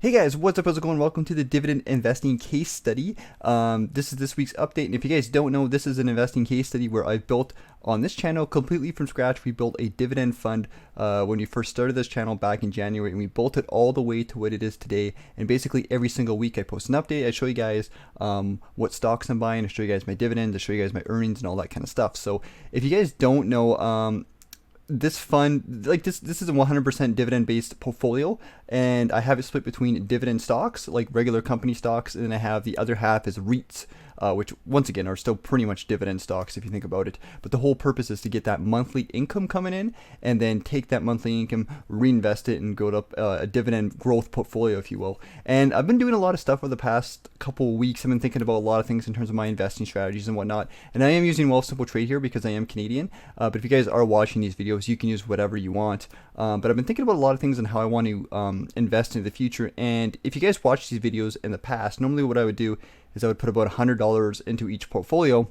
Hey guys, what's up? How's it going? Welcome to the Dividend Investing Case Study. This is this week's update, and if you guys don't know, this is an investing case study where I've built on this channel completely from scratch. We built a dividend fund when we first started this channel back in January, and we built it all the way to what it is today. And basically every single week I post an update. I show you guys what stocks I'm buying, I show you guys my dividends, I show you guys my earnings and all that kind of stuff. So if you guys don't know, this fund, like this is a 100% dividend based portfolio, and I have it split between dividend stocks, like regular company stocks, and then I have the other half is REITs, which once again are still pretty much dividend stocks if you think about it. But the whole purpose is to get that monthly income coming in, and then take that monthly income, reinvest it, and go to a dividend growth portfolio, if you will. And I've been doing a lot of stuff over the past couple of weeks. I've been thinking about a lot of things in terms of my investing strategies and whatnot. And I am using Wealthsimple Trade here because I am Canadian. But if you guys are watching these videos, you can use whatever you want. But I've been thinking about a lot of things and how I want to invest in the future. And if you guys watch these videos in the past, normally what I would do is I would put about $100 into each portfolio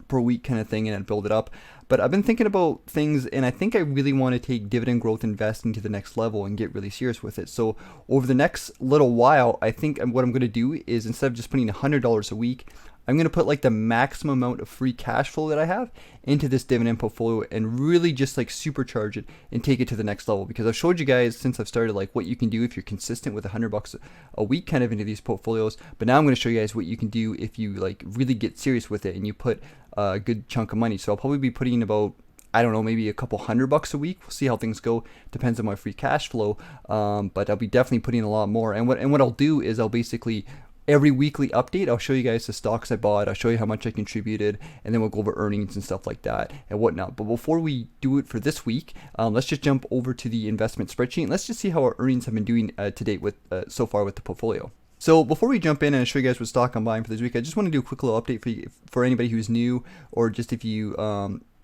per week kind of thing, and I'd build it up. But I've been thinking about things, and I think I really want to take dividend growth investing to the next level and get really serious with it. So over the next little while, I think what I'm going to do is, instead of just putting $100 a week, I'm going to put like the maximum amount of free cash flow that I have into this dividend portfolio and really just like supercharge it and take it to the next level. Because I've showed you guys since I've started like what you can do if you're consistent with $100 a week kind of into these portfolios. But now I'm going to show you guys what you can do if you like really get serious with it and you put a good chunk of money. So I'll probably be putting about, I don't know, maybe a couple $100 a week. We'll see how things go. Depends on my free cash flow. But I'll be definitely putting a lot more. And what I'll do is I'll basically, every weekly update, I'll show you guys the stocks I bought, I'll show you how much I contributed, and then we'll go over earnings and stuff like that and whatnot. But before we do it for this week, let's just jump over to the investment spreadsheet and let's just see how our earnings have been doing to date with so far with the portfolio. So before we jump in and show you guys what stock I'm buying for this week, I just want to do a quick little update for anybody who's new, or just if you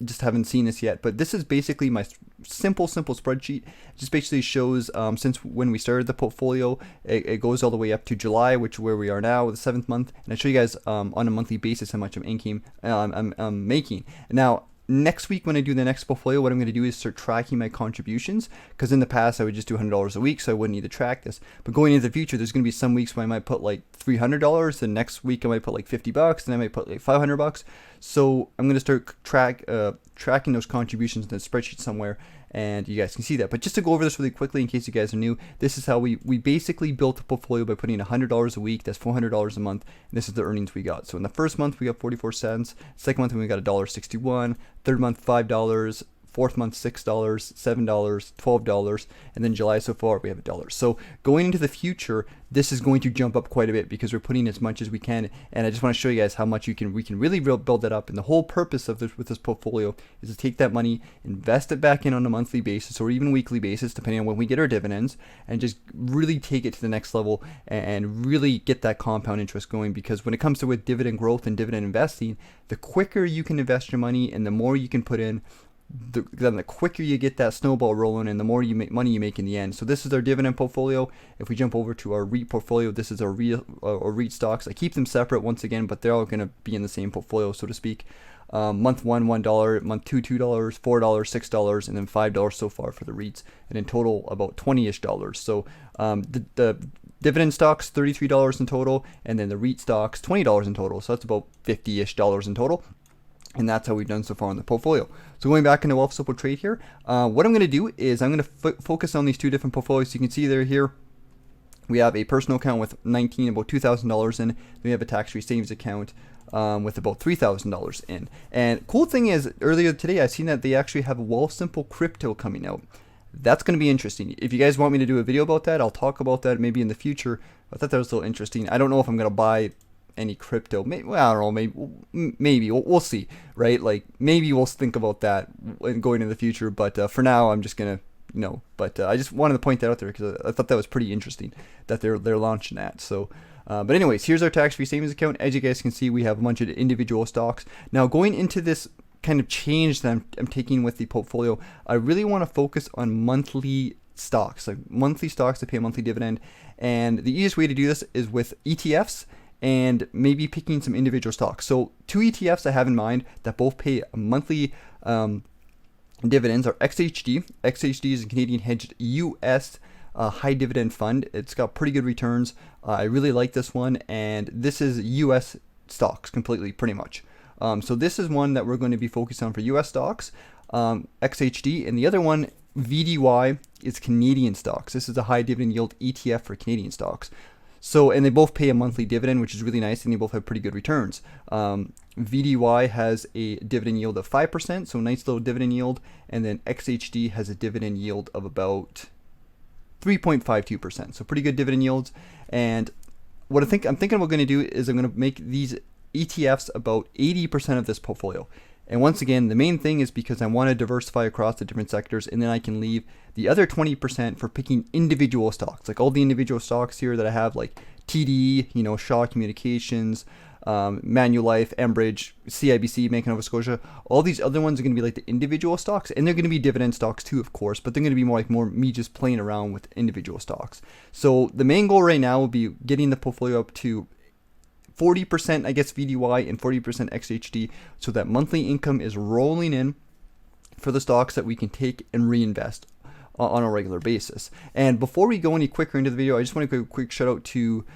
just haven't seen this yet. But this is basically my simple spreadsheet. It just basically shows since when we started the portfolio, it goes all the way up to July, which where we are now, the 7th month, and I show you guys on a monthly basis how much I'm making. Now, next week when I do the next portfolio, what I'm going to do is start tracking my contributions, because in the past I would just do $100 a week, so I wouldn't need to track this. But going into the future, there's going to be some weeks where I might put like $300, the next week I might put like $50, and I might put like $500. So I'm going to start tracking those contributions in the spreadsheet somewhere, and you guys can see that. But just to go over this really quickly in case you guys are new, this is how we basically built a portfolio by putting $100 a week. That's $400 a month, and this is the earnings we got. So in the first month we got 44 cents, second month we got $1.61, third month $5, fourth month $6, $7, $12, and then July so far we have $1. So going into the future, this is going to jump up quite a bit because we're putting as much as we can, and I just want to show you guys how much we can really build that up. And the whole purpose of this with this portfolio is to take that money, invest it back in on a monthly basis or even weekly basis, depending on when we get our dividends, and just really take it to the next level and really get that compound interest going. Because when it comes to with dividend growth and dividend investing, the quicker you can invest your money and the more you can put in, then the quicker you get that snowball rolling and the more money you make in the end. So this is our dividend portfolio. If we jump over to our REIT portfolio, this is our REIT stocks. I keep them separate once again, but they're all going to be in the same portfolio, so to speak. Month one, $1, month two, $2, $4, $6, and then $5 so far for the REITs, and in total about $20-ish. So the dividend stocks $33 in total, and then the REIT stocks $20 in total. So that's about $50-ish in total. And that's how we've done so far on the portfolio. So going back into Wealthsimple Trade here, what I'm going to do is I'm going to focus on these two different portfolios. You can see they're here. We have a personal account with about $2,000 in. Then we have a tax-free savings account with about $3,000 in. And cool thing is, earlier today I seen that they actually have a Wealthsimple crypto coming out. That's going to be interesting. If you guys want me to do a video about that, I'll talk about that maybe in the future. I thought that was a little interesting. I don't know if I'm going to buy any crypto. Well, I don't know, maybe we'll see, right? Like maybe we'll think about that going in the future, but for now I'm just gonna but I just wanted to point that out there because I thought that was pretty interesting that they're launching that. So but anyways, here's our tax-free savings account. As you guys can see, we have a bunch of individual stocks. Now going into this kind of change that I'm taking with the portfolio, I really want to focus on monthly stocks, like monthly stocks to pay a monthly dividend. And the easiest way to do this is with ETFs and maybe picking some individual stocks. So two ETFs I have in mind that both pay a monthly dividends are XHD. XHD is a Canadian hedged US high dividend fund. It's got pretty good returns. I really like this one, and this is US stocks completely, pretty much. So this is one that we're going to be focused on for US stocks, XHD, and the other one, VDY, is Canadian stocks. This is a high dividend yield ETF for Canadian stocks. So, and they both pay a monthly dividend, which is really nice, and they both have pretty good returns. VDY has a dividend yield of 5%, so nice little dividend yield, and then XHD has a dividend yield of about 3.52%, so pretty good dividend yields. And what I'm thinking we're going to do is I'm going to make these ETFs about 80% of this portfolio. And once again, the main thing is because I want to diversify across the different sectors, and then I can leave the other 20% for picking individual stocks, like all the individual stocks here that I have, like TD, Shaw Communications, Manulife, Enbridge, CIBC, Bank of Nova Scotia. All these other ones are going to be like the individual stocks, and they're going to be dividend stocks too, of course, but they're going to be more me just playing around with individual stocks. So the main goal right now will be getting the portfolio up to 40%, I guess, VDY and 40% XHD, so that monthly income is rolling in for the stocks that we can take and reinvest on a regular basis. And before we go any quicker into the video, I just want to give a quick shout out to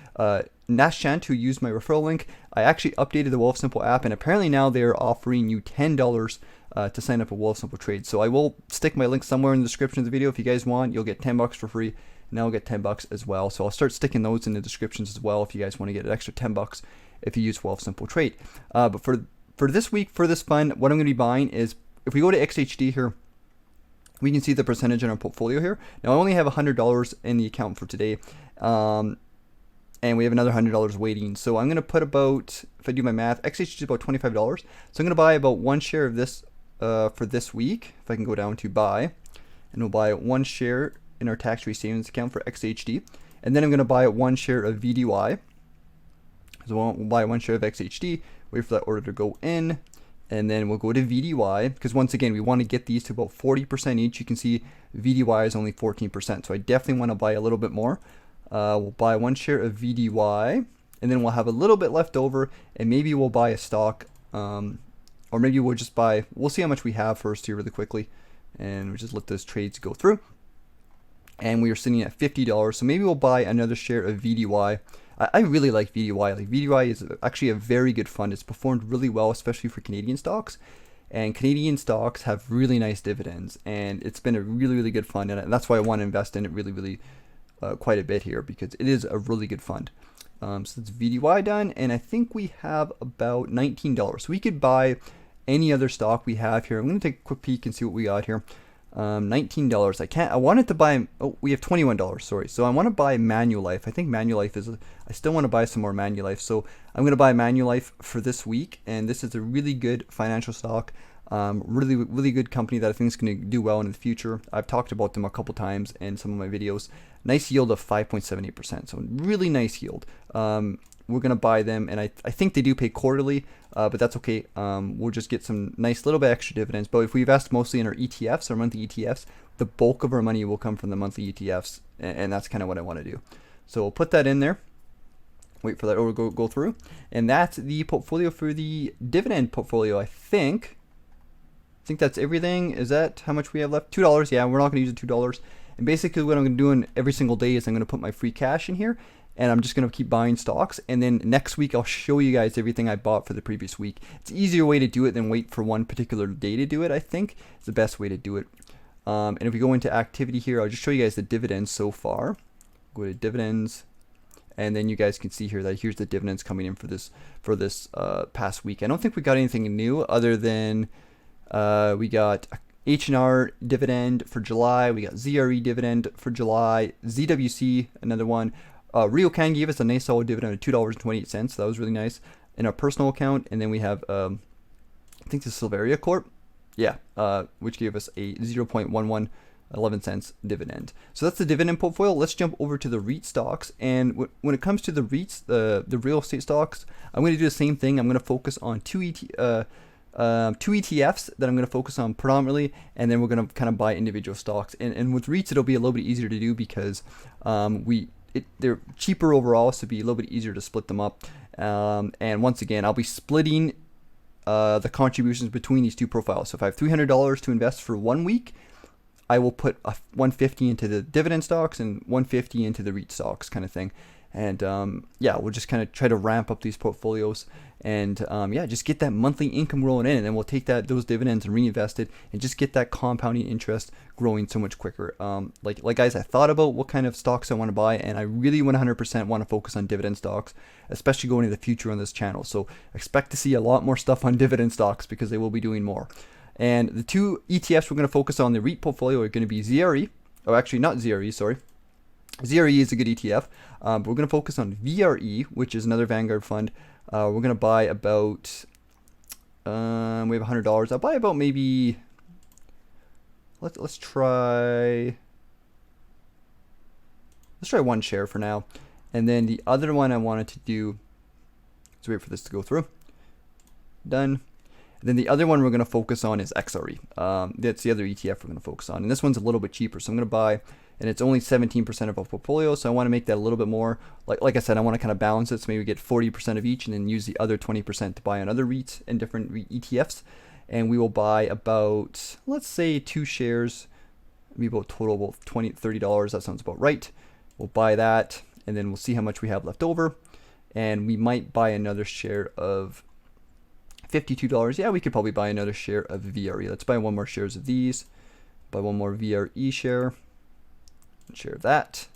Nash Chant, who used my referral link. I actually updated the Wealthsimple app, and apparently now they're offering you $10 to sign up a Wealthsimple trade. So I will stick my link somewhere in the description of the video. If you guys want, you'll get $10 for free, and I'll get $10 as well. So I'll start sticking those in the descriptions as well if you guys want to get an extra $10 if you use Wealthsimple Trade. But for this week, for this fund, what I'm going to be buying is, if we go to XHD here, we can see the percentage in our portfolio here. Now I only have $100 in the account for today, and we have another $100 waiting. So I'm going to put about, if I do my math, XHD is about $25. So I'm going to buy about one share of this for this week. If I can go down to buy, and we'll buy one share in our tax-free savings account for XHD, and then I'm going to buy one share of VDY. So we'll buy one share of XHD, wait for that order to go in, and then we'll go to VDY, because once again, we want to get these to about 40% each. You can see VDY is only 14%, so I definitely want to buy a little bit more. We'll buy one share of VDY, and then we'll have a little bit left over, and maybe we'll buy a stock, or maybe we'll just buy, we'll see how much we have first here really quickly, and we'll just let those trades go through. And we are sitting at $50, so maybe we'll buy another share of VDY. I really like VDY. Like, VDY is actually a very good fund. It's performed really well, especially for Canadian stocks. And Canadian stocks have really nice dividends, and it's been a really, really good fund. And that's why I want to invest in it really, quite a bit here, because it is a really good fund. So that's VDY done, and I think we have about $19. So we could buy any other stock we have here. I'm going to take a quick peek and see what we got here. $19. I wanted to buy, we have $21, sorry. So I want to buy Manulife. I think Manulife is, I still want to buy some more Manulife. So I'm going to buy Manulife for this week. And this is a really good financial stock. Really good company that I think is going to do well in the future. I've talked about them a couple times in some of my videos. Nice yield of 5.78%. So really nice yield. We're going to buy them, and I think they do pay quarterly, but that's okay. We'll just get some nice little bit extra dividends. But if we invest mostly in our ETFs, our monthly ETFs, the bulk of our money will come from the monthly ETFs, and that's kind of what I want to do. So we'll put that in there. Wait for that order go through. And that's the portfolio for the dividend portfolio, I think. I think that's everything. Is that how much we have left? $2. Yeah, we're not going to use the $2. And basically what I'm going to do every single day is I'm going to put my free cash in here, and I'm just going to keep buying stocks. And then next week, I'll show you guys everything I bought for the previous week. It's an easier way to do it than wait for one particular day to do it, I think. It's the best way to do it. And if we go into activity here, I'll just show you guys the dividends so far. Go to dividends. And then you guys can see here that here's the dividends coming in for this past week. I don't think we got anything new other than we got H&R dividend for July. We got ZRE dividend for July. ZWC, another one. RioCan gave us a nice solid dividend of $2.28, so that was really nice in our personal account. And then we have, I think the Silveria Corp, yeah, which gave us a 0.11 cents dividend. So that's the dividend portfolio. Let's jump over to the REIT stocks. And when it comes to the REITs, the real estate stocks, I'm going to do the same thing. I'm going to focus on two ETFs that I'm going to focus on predominantly, and then we're going to kind of buy individual stocks. And with REITs, it'll be a little bit easier to do because they're cheaper overall, so it'll be a little bit easier to split them up. And once again, I'll be splitting the contributions between these two profiles. So if I have $300 to invest for 1 week, I will put 150 into the dividend stocks and 150 into the REIT stocks kind of thing. And yeah, we'll just kind of try to ramp up these portfolios and yeah, just get that monthly income rolling in, and then we'll take those dividends and reinvest it and just get that compounding interest growing so much quicker. Like guys, I thought about what kind of stocks I want to buy, and I really 100% want to focus on dividend stocks, especially going into the future on this channel. So expect to see a lot more stuff on dividend stocks because they will be doing more. And the two ETFs we're going to focus on the REIT portfolio are going to be ZRE, or actually not ZRE, sorry. ZRE is a good ETF, but we're going to focus on VRE, which is another Vanguard fund. We're going to buy about, we have $100. I'll buy about maybe, let's try one share for now. And then the other one I wanted to do, let's wait for this to go through. Done. And then the other one we're going to focus on is XRE. That's the other ETF we're going to focus on. And this one's a little bit cheaper. So I'm going to buy, and it's only 17% of our portfolio. So I want to make that a little bit more, like I said, I want to kind of balance it. So maybe get 40% of each and then use the other 20% to buy on other REITs and different ETFs. And we will buy about, let's say 2 shares, maybe about total about $20, $30. That sounds about right. We'll buy that, and then we'll see how much we have left over. And we might buy another share of $52. Yeah, we could probably buy another share of VRE. Let's buy one more shares of these. Buy one more VRE share. Share of that.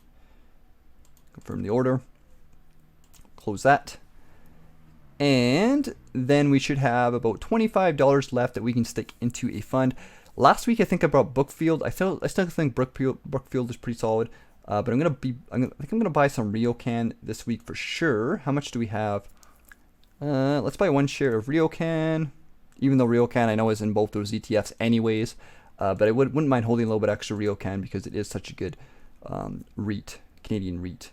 Confirm the order. Close that. And then we should have about $25 left that we can stick into a fund. Last week I think I brought Brookfield. I still think Brookfield is pretty solid. But I think I'm gonna buy some Ryokan this week for sure. How much do we have? Let's buy one share of Ryokan, even though Ryokan I know is in both those ETFs anyways. But I wouldn't mind holding a little bit extra Ryokan because it is such a good REIT, Canadian REIT.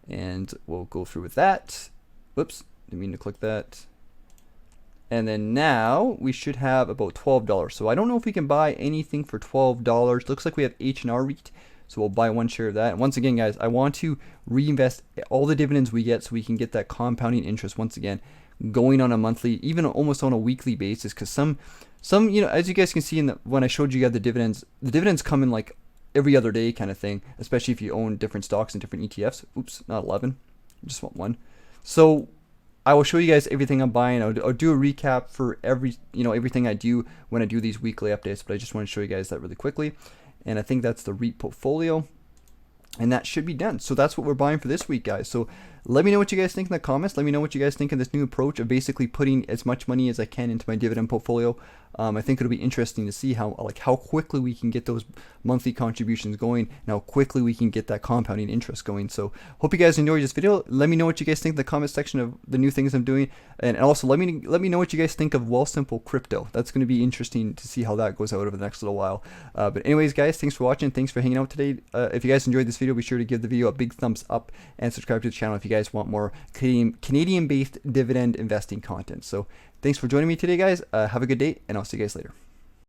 And we'll go through with that. Whoops, didn't mean to click that. And then now we should have about $12. So I don't know if we can buy anything for $12. Looks like we have H&R REIT. So we'll buy one share of that. And once again, guys, I want to reinvest all the dividends we get so we can get that compounding interest once again going on a monthly, even almost on a weekly basis. Because some, you know, as you guys can see when I showed you guys the dividends come in like every other day kind of thing, especially if you own different stocks and different ETFs. Oops, not 11. I just want one. So I will show you guys everything I'm buying. I'll do a recap for everything I do when I do these weekly updates. But I just want to show you guys that really quickly. And I think that's the REIT portfolio. And that should be done. So that's what we're buying for this week, guys. So let me know what you guys think in the comments. Let me know what you guys think of this new approach of basically putting as much money as I can into my dividend portfolio. I think it'll be interesting to see how quickly we can get those monthly contributions going and how quickly we can get that compounding interest going. So hope you guys enjoyed this video. Let me know what you guys think in the comment section of the new things I'm doing, and also let me know what you guys think of Wealthsimple crypto. That's going to be interesting to see how that goes out over the next little while. But anyways, guys, thanks for watching. Thanks for hanging out today. If you guys enjoyed this video, be sure to give the video a big thumbs up and subscribe to the channel if you guys want more Canadian-based dividend investing content. So thanks for joining me today, guys. Have a good day, and I'll see you guys later.